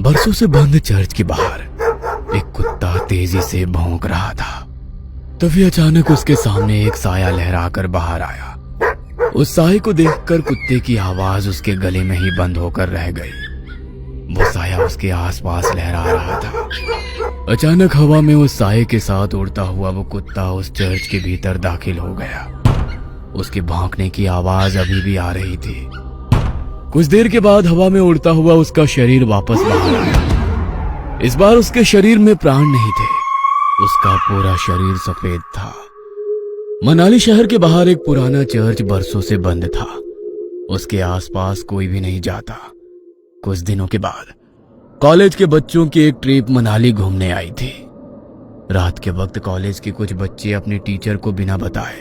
बरसों से बंद चर्च के बाहर एक कुत्ता तेजी से भौंक रहा था। तभी अचानक उसके सामने एक साया लहराकर बाहर आया। उस साये को देखकर कुत्ते की आवाज उसके गले में ही बंद होकर रह गई। वो साया उसके आसपास लहरा रहा था। अचानक हवा में उस साये के साथ उड़ता हुआ वो कुत्ता उस चर्च के भीतर दाखिल हो गया। उसके भौंकने की आवाज अभी भी आ रही थी। कुछ देर के बाद हवा में उड़ता हुआ उसका शरीर वापस बाहर आया। इस बार उसके शरीर में प्राण नहीं थे। उसका पूरा शरीर सफेद था। मनाली शहर के बाहर एक पुराना चर्च बरसों से बंद था। उसके आसपास कोई भी नहीं जाता। कुछ दिनों के बाद कॉलेज के बच्चों की एक ट्रिप मनाली घूमने आई थी। रात के वक्त कॉलेज के कुछ बच्चे अपने टीचर को बिना बताए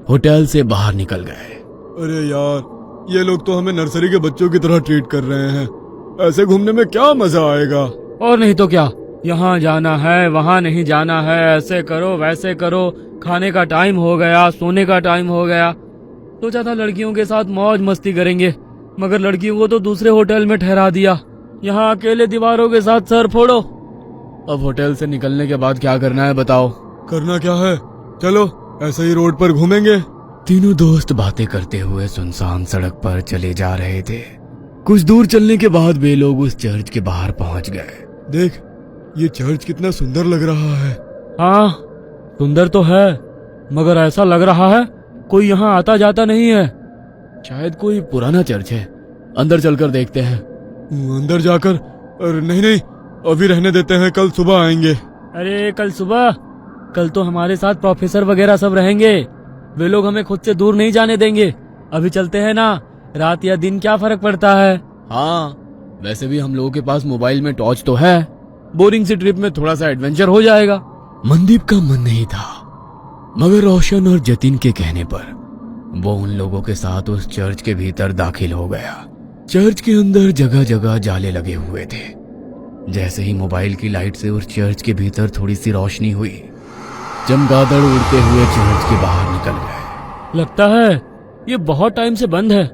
होटल से बाहर निकल गए। अरे यार, ये लोग तो हमें नर्सरी के बच्चों की तरह ट्रीट कर रहे हैं। ऐसे घूमने में क्या मजा आएगा। और नहीं तो क्या, यहाँ जाना है वहाँ नहीं जाना है, ऐसे करो वैसे करो, खाने का टाइम हो गया, सोने का टाइम हो गया। सोचा था लड़कियों के साथ मौज मस्ती करेंगे, मगर लड़कियों को तो दूसरे होटल में ठहरा दिया। यहाँ अकेले दीवारों के साथ सर फोड़ो। अब होटल से निकलने के बाद क्या करना है बताओ। करना क्या है, चलो ऐसे ही रोड पर घूमेंगे। तीनों दोस्त बातें करते हुए सुनसान सड़क पर चले जा रहे थे। कुछ दूर चलने के बाद वे लोग उस चर्च के बाहर पहुंच गए। देख, ये चर्च कितना सुंदर लग रहा है। हाँ, सुंदर तो है, मगर ऐसा लग रहा है कोई यहाँ आता जाता नहीं है। शायद कोई पुराना चर्च है। अंदर चलकर देखते हैं। अंदर जाकर? अरे नहीं, अभी रहने देते हैं, कल सुबह आएंगे। अरे कल सुबह? कल तो हमारे साथ प्रोफेसर वगैरह सब रहेंगे। वे लोग हमें खुद से दूर नहीं जाने देंगे। अभी चलते हैं ना, रात या दिन क्या फर्क पड़ता है। हाँ, वैसे भी हम लोगों के पास मोबाइल में टॉर्च तो है। बोरिंग सी ट्रिप में थोड़ा सा एडवेंचर हो जाएगा। मनदीप का मन नहीं था, मगर रोशन और जतिन के कहने पर वो उन लोगों के साथ उस चर्च के भीतर दाखिल हो गया। चर्च के अंदर जगह जगह जाले लगे हुए थे। जैसे ही मोबाइल की लाइट से उस चर्च के भीतर थोड़ी सी रोशनी हुई, चमगादड़ उड़ते हुए चर्च के बाहर निकल गए। लगता है ये बहुत टाइम से बंद है,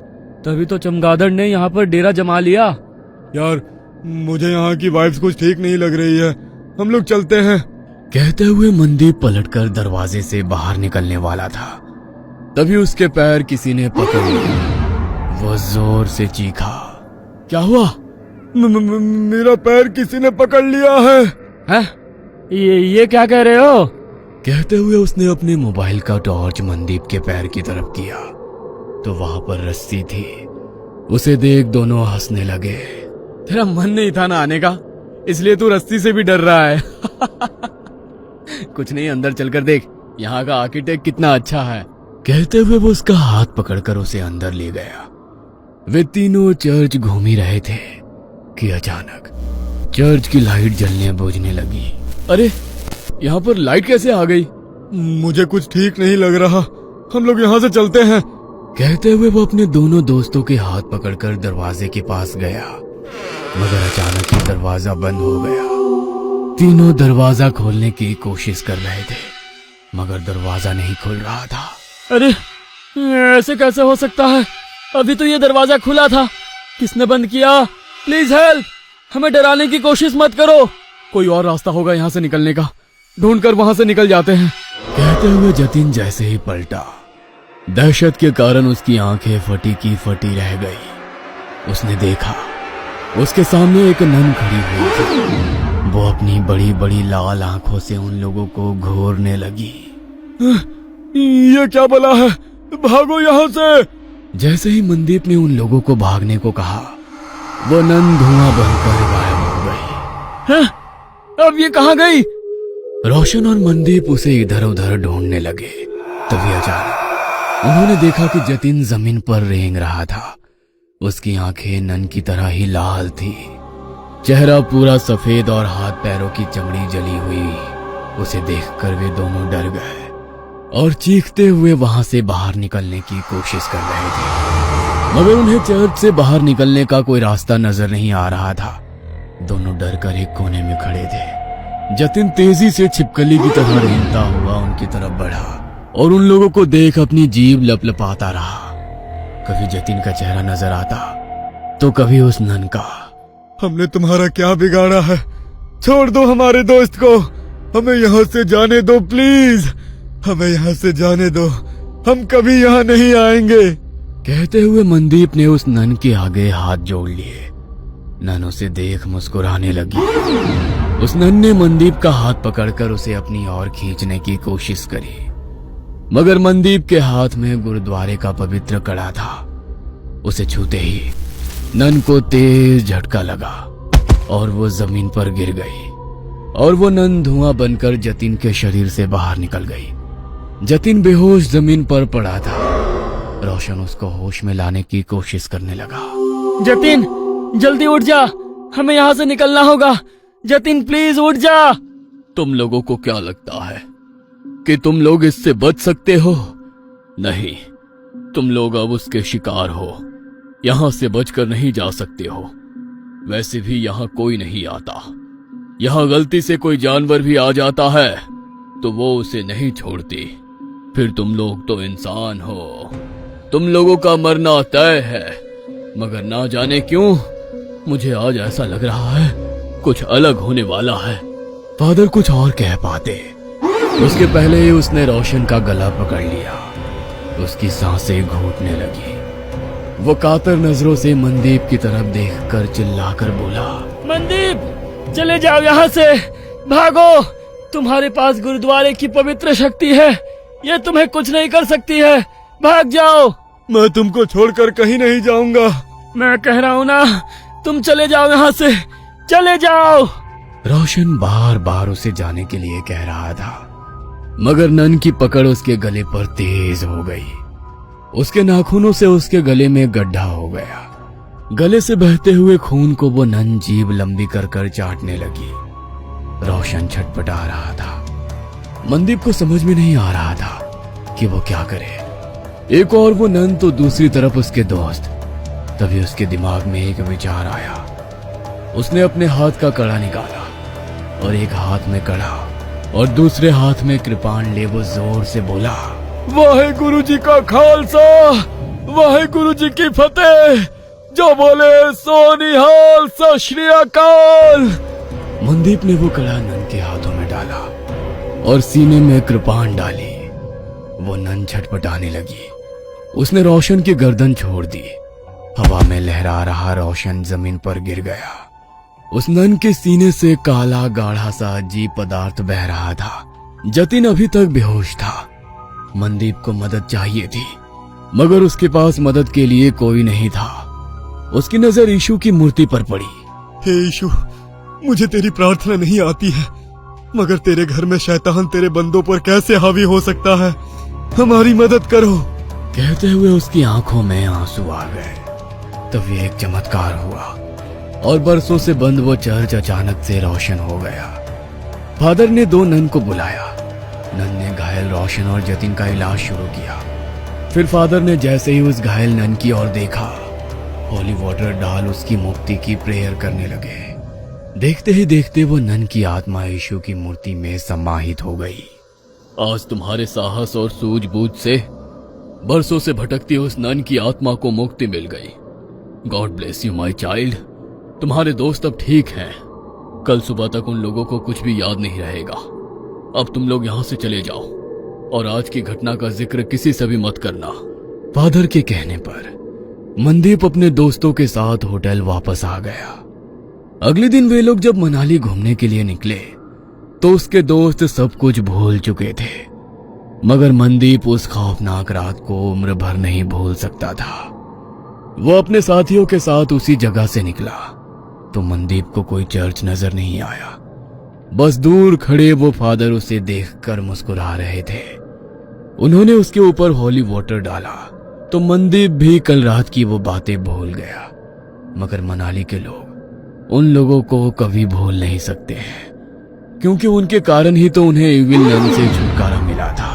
तभी तो चमगादड़ ने यहाँ पर डेरा जमा लिया। यार, मुझे यहाँ की वाइब्स कुछ ठीक नहीं लग रही है, हम लोग चलते हैं। कहते हुए मनदीप पलटकर दरवाजे से बाहर निकलने वाला था। तभी उसके पैर किसी ने पकड़ लिया। वो जोर से चीखा। क्या हुआ? मेरा पैर किसी ने पकड़ लिया है। हैं? ये क्या कह रहे हो? कहते हुए उसने अपने मोबाइल का टॉर्च मनदीप के पैर की तरफ किया तो वहां पर रस्सी थी। उसे देख दोनों हंसने लगे। तेरा मन नहीं था ना आने का, इसलिए तू रस्सी से भी डर रहा है। कुछ नहीं, अंदर चलकर देख, यहाँ का आर्किटेक्ट कितना अच्छा है। कहते हुए वो उसका हाथ पकड़कर उसे अंदर ले गया। वे तीनों चर्च घूम ही रहे थे कि अचानक चर्च की लाइट जलने बुझने लगी। अरे, यहाँ पर लाइट कैसे आ गई? मुझे कुछ ठीक नहीं लग रहा, हम लोग यहाँ से चलते हैं। कहते हुए वो अपने दोनों दोस्तों के हाथ पकड़कर दरवाजे के पास गया, मगर अचानक ही दरवाजा बंद हो गया। तीनों दरवाजा खोलने की कोशिश कर रहे थे, मगर दरवाजा नहीं खुल रहा था। अरे, ऐसे कैसे हो सकता है? अभी तो ये दरवाजा खुला था। किसने बंद किया? प्लीज हेल्प, हमें डराने की कोशिश मत करो। कोई और रास्ता होगा यहाँ से निकलने का, ढूंढकर वहां से निकल जाते हैं। कहते हुए जतिन जैसे ही पलटा, दहशत के कारण उसकी आंखें फटी की फटी रह गई। उसने देखा उसके सामने एक नन खड़ी हुई थी। वो अपनी बड़ी बड़ी लाल आंखों से उन लोगों को घूरने लगी। ये क्या बला है, भागो यहाँ से। जैसे ही मनदीप ने उन लोगों को भागने को कहा, वो नन धुआं बनकर गायब हो गई। हैं? अब ये कहाँ गई? रोशन और मनदीप उसे इधर उधर ढूंढने लगे। तभी अचानक उन्होंने देखा कि जतिन जमीन पर रेंग रहा था। उसकी आंखें नन की तरह ही लाल थी, चेहरा पूरा सफेद और हाथ पैरों की चमड़ी जली हुई। उसे देखकर वे दोनों डर गए और चीखते हुए वहां से बाहर निकलने की कोशिश कर रहे थे, मगर उन्हें चर्च से बाहर निकलने का कोई रास्ता नजर नहीं आ रहा था। दोनों डर कर एक कोने में खड़े थे। जतिन तेजी से छिपकली की तरह रेंगता हुआ उनकी तरफ बढ़ा और उन लोगों को देख अपनी जीभ लपलपाता रहा। कभी जतिन का चेहरा नजर आता तो कभी उस नन का। हमने तुम्हारा क्या बिगाड़ा है? छोड़ दो हमारे दोस्त को, हमें यहाँ से जाने दो प्लीज, हमें यहाँ से जाने दो, हम कभी यहाँ नहीं आएंगे। कहते हुए मनदीप ने उस नन के आगे हाथ जोड़ लिए। नन उसे देख मुस्कुराने लगी। उस नन ने मनदीप का हाथ पकड़कर उसे अपनी ओर खींचने की कोशिश करी, मगर मनदीप के हाथ में गुरुद्वारे का पवित्र कड़ा था। उसे छूते ही नन को तेज झटका लगा और वो जमीन पर गिर गई और वो नन धुआं बनकर जतिन के शरीर से बाहर निकल गई। जतिन बेहोश जमीन पर पड़ा था। रोशन उसको होश में लाने की कोशिश करने लगा। जतिन जल्दी उठ जा, हमें यहाँ से निकलना होगा। जतिन प्लीज उठ जा। तुम लोगों को क्या लगता है कि तुम लोग इससे बच सकते हो? नहीं, तुम लोग अब उसके शिकार हो। यहां से बचकर नहीं जा सकते हो। वैसे भी यहां कोई नहीं आता। यहां गलती से कोई जानवर भी आ जाता है तो वो उसे नहीं छोड़ती। फिर तुम लोग तो इंसान हो, तुम लोगों का मरना तय है। मगर ना जाने क्यों मुझे आज ऐसा लग रहा है कुछ अलग होने वाला है। फादर कुछ और कह पाते, उसके पहले ही उसने रोशन का गला पकड़ लिया। उसकी सांसें घूटने लगी। वो कातर नजरों से मनदीप की तरफ देखकर चिल्लाकर बोला, मनदीप चले जाओ यहाँ से, भागो। तुम्हारे पास गुरुद्वारे की पवित्र शक्ति है, ये तुम्हें कुछ नहीं कर सकती है। भाग जाओ। मैं तुमको छोड़कर कहीं नहीं जाऊंगा। मैं कह रहा हूँ ना, तुम चले जाओ यहाँ से, चले जाओ। रोशन बार बार उसे जाने के लिए कह रहा था, मगर नन की पकड़ उसके गले पर तेज हो गई। उसके नाखूनों से उसके गले में गड्ढा हो गया। गले से बहते हुए खून को वो नन जीभ लंबी कर कर चाटने लगी। रोशन छटपटा रहा था। मनदीप को समझ में नहीं आ रहा था कि वो क्या करे। एक और वो नन तो दूसरी तरफ उसके दोस्त। तभी उसके दिमाग में एक विचार आया। उसने अपने हाथ का कड़ा निकाला और एक हाथ में कड़ा और दूसरे हाथ में कृपाण ले वो जोर से बोला, वाहेगुरु जी का खालसा, वाहेगुरु जी की फतेह। जो बोले सो निहाल, सत श्री अकाल। मनदीप ने वो कड़ा नन के हाथों में डाला और सीने में कृपाण डाली। वो नन छटपटाने लगी। उसने रोशन की गर्दन छोड़ दी। हवा में लहरा रहा रोशन जमीन पर गिर गया। उस नन के सीने से काला गाढ़ा सा अजीब पदार्थ बह रहा था। जतिन अभी तक बेहोश था। मनदीप को मदद चाहिए थी, मगर उसके पास मदद के लिए कोई नहीं था। उसकी नजर यीशु की मूर्ति पर पड़ी। हे यीशु, मुझे तेरी प्रार्थना नहीं आती है, मगर तेरे घर में शैतान तेरे बंदों पर कैसे हावी हो सकता है? हमारी मदद करो। कहते हुए उसकी आंखों में आंसू आ गए। तभी एक चमत्कार हुआ और बरसों से बंद वो चर्च अचानक से रोशन हो गया। फादर ने दो नन को बुलाया। नन ने घायल रोशन और जतिन का इलाज शुरू किया। फिर फादर ने जैसे ही उस घायल नन की ओर देखा, होली वाटर डाल उसकी मुक्ति की प्रेयर करने लगे। देखते ही देखते वो नन की आत्मा यीशु की मूर्ति में समाहित हो गई। आज तुम्हारे साहस और सूझबूझ से बरसों से भटकती उस नन की आत्मा को मुक्ति मिल गई। God bless you my child. तुम्हारे दोस्त अब ठीक हैं। कल सुबह तक उन लोगों को कुछ भी याद नहीं रहेगा। अब तुम लोग यहाँ से चले जाओ और आज की घटना का जिक्र किसी से भी मत करना। फादर के कहने पर मनदीप अपने दोस्तों के साथ होटल वापस आ गया। अगले दिन वे लोग जब मनाली घूमने के लिए निकले तो उसके दोस्त सब कुछ भूल चुके थे, मगर मनदीप उस खौफनाक रात को उम्र भर नहीं भूल सकता था। वो अपने साथियों के साथ उसी जगह से निकला तो मनदीप को कोई चर्च नजर नहीं आया। बस दूर खड़े वो फादर उसे देखकर मुस्कुरा रहे थे। उन्होंने उसके ऊपर होली वाटर डाला तो मनदीप भी कल रात की वो बातें भूल गया। मगर मनाली के लोग उन लोगों को कभी भूल नहीं सकते हैं, क्योंकि उनके कारण ही तो उन्हें इविल नन से छुटकारा मिला था।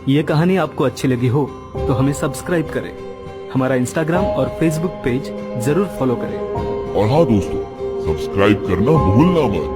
ये कहानी आपको अच्छी लगी हो तो हमें सब्सक्राइब करें, हमारा इंस्टाग्राम और फेसबुक पेज जरूर फॉलो करें। और हाँ दोस्तों, सब्सक्राइब करना भूलना मत।